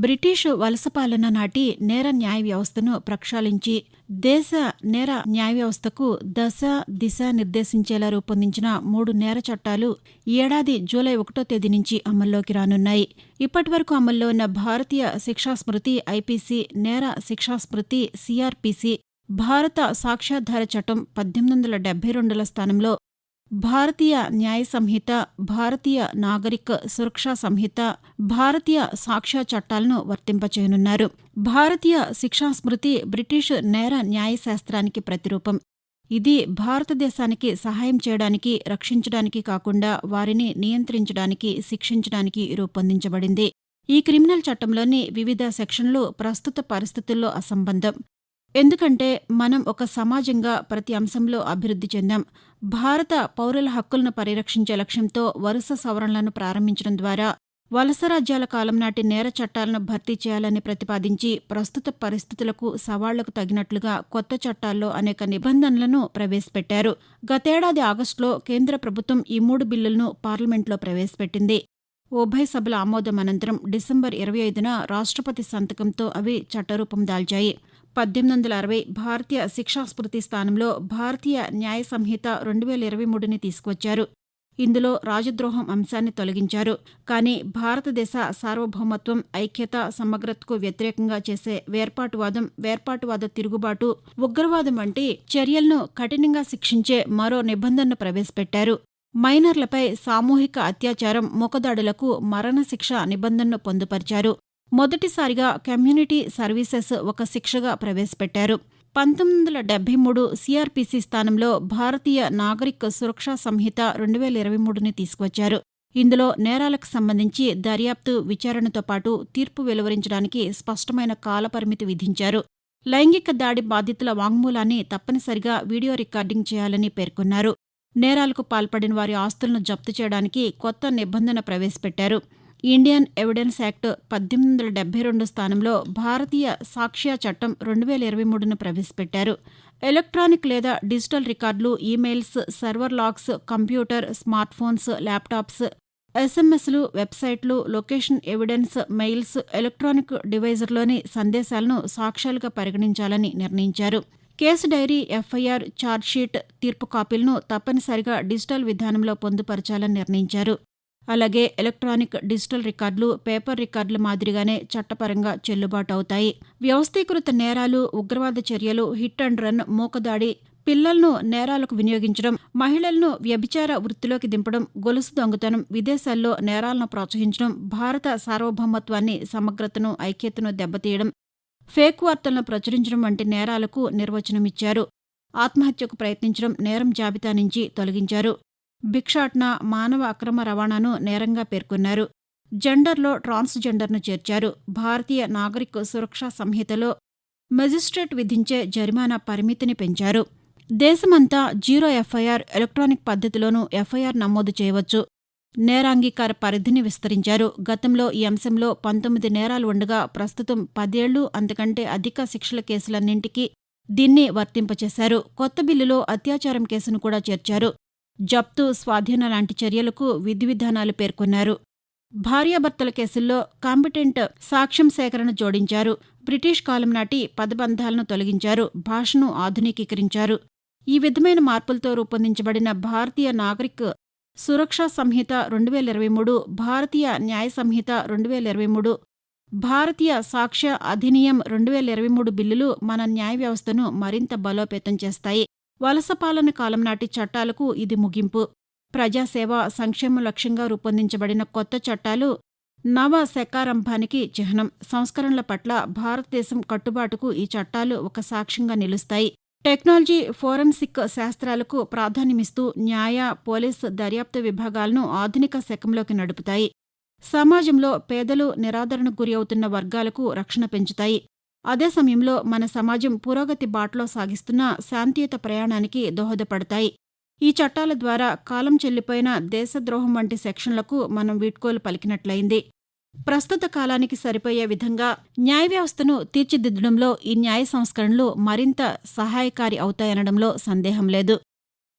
British వలసపాలన నాటి నేర న్యాయ వ్యవస్థను ప్రక్షాళించి దేశ నేర న్యాయ వ్యవస్థకు దశ దిశ నిర్దేశించేలా రూపొందించిన 3 నేర చట్టాలు ఈ ఏడాది జూలై 1వ తేదీ నుంచి అమల్లోకి రానున్నాయి. ఇప్పటివరకు అమల్లో ఉన్న భారతీయ శిక్షా స్మృతి ఐపీసీ, నేర శిక్షా స్మృతి సీఆర్పీసీ, భారత సాక్ష్యాధార చట్టం 1872ల స్థానంలో భారతీయ న్యాయ సంహిత, భారతీయ నాగరిక సురక్షా సంహిత, భారతీయ సాక్ష్య చట్టాలను వర్తింపచేయనున్నారు. భారతీయ శిక్షా స్మృతి బ్రిటిష్ నేర న్యాయశాస్త్రానికి ప్రతిరూపం. ఇది భారతదేశానికి సహాయం చేయడానికి, రక్షించడానికి కాకుండా వారిని నియంత్రించడానికి, శిక్షించడానికి రూపొందించబడింది. ఈ క్రిమినల్ చట్టంలోని వివిధ సెక్షన్లు ప్రస్తుత పరిస్థితుల్లో అసంబద్ధం. ఎందుకంటే మనం ఒక సమాజంగా ప్రతి అంశంలో అభివృద్ధి చెందాం. భారత పౌరుల హక్కులను పరిరక్షించే లక్ష్యంతో వరుస సవరణలను ప్రారంభించడం ద్వారా వలస రాజ్యాల కాలం నాటి నేర చట్టాలను భర్తీ చేయాలని ప్రతిపాదించి ప్రస్తుత పరిస్థితులకు, సవాళ్లకు తగినట్లుగా కొత్త చట్టాల్లో అనేక నిబంధనలను ప్రవేశపెట్టారు. గతేడాది ఆగస్టులో కేంద్ర ప్రభుత్వం ఈ 3 బిల్లులను పార్లమెంట్లో ప్రవేశపెట్టింది. ఉభయ సభల ఆమోదం అనంతరం డిసెంబర్ 25న రాష్ట్రపతి సంతకంతో అవి చట్టరూపం దాల్చాయి. 1860 భారతీయ శిక్షా స్మృతి స్థానంలో భారతీయ న్యాయ సంహిత 2023ని తీసుకువచ్చారు. ఇందులో రాజద్రోహం అంశాన్ని తొలగించారు. కానీ భారతదేశ సార్వభౌమత్వం, ఐక్యత, సమగ్రతకు వ్యతిరేకంగా చేసే వేర్పాటువాద తిరుగుబాటు, ఉగ్రవాదం వంటి చర్యలను కఠినంగా శిక్షించే మరో నిబంధనను ప్రవేశపెట్టారు. మైనర్లపై సామూహిక అత్యాచారం, మూకదాడులకు మరణశిక్ష నిబంధనను పొందుపరిచారు. మొదటిసారిగా కమ్యూనిటీ సర్వీసెస్ ఒక శిక్షగా ప్రవేశపెట్టారు. 1973 సీఆర్పీసీ స్థానంలో భారతీయ నాగరిక సురక్షా సంహిత 2023ని తీసుకువచ్చారు. ఇందులో నేరాలకు సంబంధించి దర్యాప్తు, విచారణతో పాటు తీర్పు వెలువరించడానికి స్పష్టమైన కాలపరిమితి విధించారు. లైంగిక దాడి బాధితుల వాంగ్మూలాన్ని తప్పనిసరిగా వీడియో రికార్డింగ్ చేయాలని పేర్కొన్నారు. నేరాలకు పాల్పడిన వారి ఆస్తులను జప్తు చేయడానికి కొత్త నిబంధన ప్రవేశపెట్టారు. ఇండియన్ ఎవిడెన్స్ యాక్ట్ 1872 స్థానంలో భారతీయ సాక్ష్య చట్టం 2023ను ప్రవేశపెట్టారు. ఎలక్ట్రానిక్ లేదా డిజిటల్ రికార్డులు, emails, server logs, computer, smart phones, laptops, ఎస్ఎంఎస్లు, వెబ్సైట్లు, లొకేషన్ ఎవిడెన్స్, మెయిల్స్, ఎలక్ట్రానిక్ డివైజర్లోని సందేశాలను సాక్ష్యాలుగా పరిగణించాలని నిర్ణయించారు. కేసు డైరీ, ఎఫ్ఐఆర్, ఛార్జ్షీట్, తీర్పు కాపీలను తప్పనిసరిగా డిజిటల్ విధానంలో పొందుపరచాలని నిర్ణయించారు. అలాగే ఎలక్ట్రానిక్, డిజిటల్ రికార్డులు పేపర్ రికార్డుల మాదిరిగానే చట్టపరంగా చెల్లుబాటు అవుతాయి. వ్యవస్థీకృత నేరాలు, ఉగ్రవాద చర్యలు, హిట్ అండ్ రన్, మూకదాడి, పిల్లలను నేరాలకు వినియోగించడం, మహిళలను వ్యభిచార వృత్తిలోకి దింపడం, గొలుసు దొంగతనం, విదేశాల్లో నేరాలను ప్రోత్సహించడం, భారత సార్వభౌమత్వాన్ని, సమగ్రతను, ఐక్యతను దెబ్బతీయడం, ఫేక్ వార్తలను ప్రచురించడం వంటి నేరాలకు నిర్వచనమిచ్చారు. ఆత్మహత్యకు ప్రయత్నించడం నేరం జాబితా నుంచి తొలగించారు. భిక్షాటన, మానవ అక్రమ రవాణాను నేరంగా పేర్కొన్నారు. జెండర్లో ట్రాన్స్జెండర్ను చేర్చారు. భారతీయ నాగరిక సురక్షా సంహితలో మెజిస్ట్రేట్ విధించే జరిమానా పరిమితిని పెంచారు. దేశమంతా జీరో ఎఫ్ఐఆర్, ఎలక్ట్రానిక్ పద్ధతిలోనూ ఎఫ్ఐఆర్ నమోదు చేయవచ్చు. నేరాంగీకార పరిధిని విస్తరించారు. గతంలో ఈ అంశంలో 19 నేరాలు ఉండగా ప్రస్తుతం 10 ఏళ్లు అంతకంటే అధిక శిక్షల కేసులన్నింటికీ దీన్ని వర్తింపచేశారు. కొత్త బిల్లులో అత్యాచారం కేసును కూడా చేర్చారు. జప్తు, స్వాధీన లాంటి చర్యలకు విధివిధానాలు పేర్కొన్నారు. భార్యాభర్తల కేసుల్లో కాంపిటెంట్ సాక్ష్యం సేకరణ జోడించారు. బ్రిటిష్ కాలం నాటి పదబంధాలను తొలగించారు. భాషను ఆధునికీకరించారు. ఈ విధమైన మార్పులతో రూపొందించబడిన భారతీయ నాగరిక సురక్షా సంహిత 2023, భారతీయ న్యాయ సంహిత 2023, భారతీయ సాక్ష్య అధినియం 2023 బిల్లులు మన న్యాయ వ్యవస్థను మరింత బలోపేతం చేస్తాయి. వలసపాలన కాలం నాటి చట్టాలకు ఇది ముగింపు. ప్రజాసేవ, సంక్షేమం లక్ష్యంగా రూపొందించబడిన కొత్త చట్టాలు నవ శకారంభానికి చిహ్నం. సంస్కరణల పట్ల భారతదేశం కట్టుబాటుకు ఈ చట్టాలు ఒక సాక్ష్యంగా నిలుస్తాయి. టెక్నాలజీ, ఫోరెన్సిక్ శాస్త్రాలకు ప్రాధాన్యమిస్తూ న్యాయ, పోలీసు, దర్యాప్తు విభాగాలను ఆధునిక శకంలోకి నడుపుతాయి. సమాజంలో పేదలు, నిరాదరణకు గురి అవుతున్న వర్గాలకు రక్షణ పెంచుతాయి. అదే సమయంలో మన సమాజం పురోగతి బాటలో సాగిస్తున్న శాంతియుత ప్రయాణానికి దోహదపడతాయి. ఈ చట్టాల ద్వారా కాలం చెల్లిపోయిన దేశద్రోహం వంటి సెక్షన్లకు మనం వీడ్కోలు పలికినట్లయింది. ప్రస్తుత కాలానికి సరిపోయే విధంగా న్యాయ వ్యవస్థను తీర్చిదిద్దడంలో ఈ న్యాయ సంస్కరణలు మరింత సహాయకారి అవుతాయనడంలో సందేహం లేదు.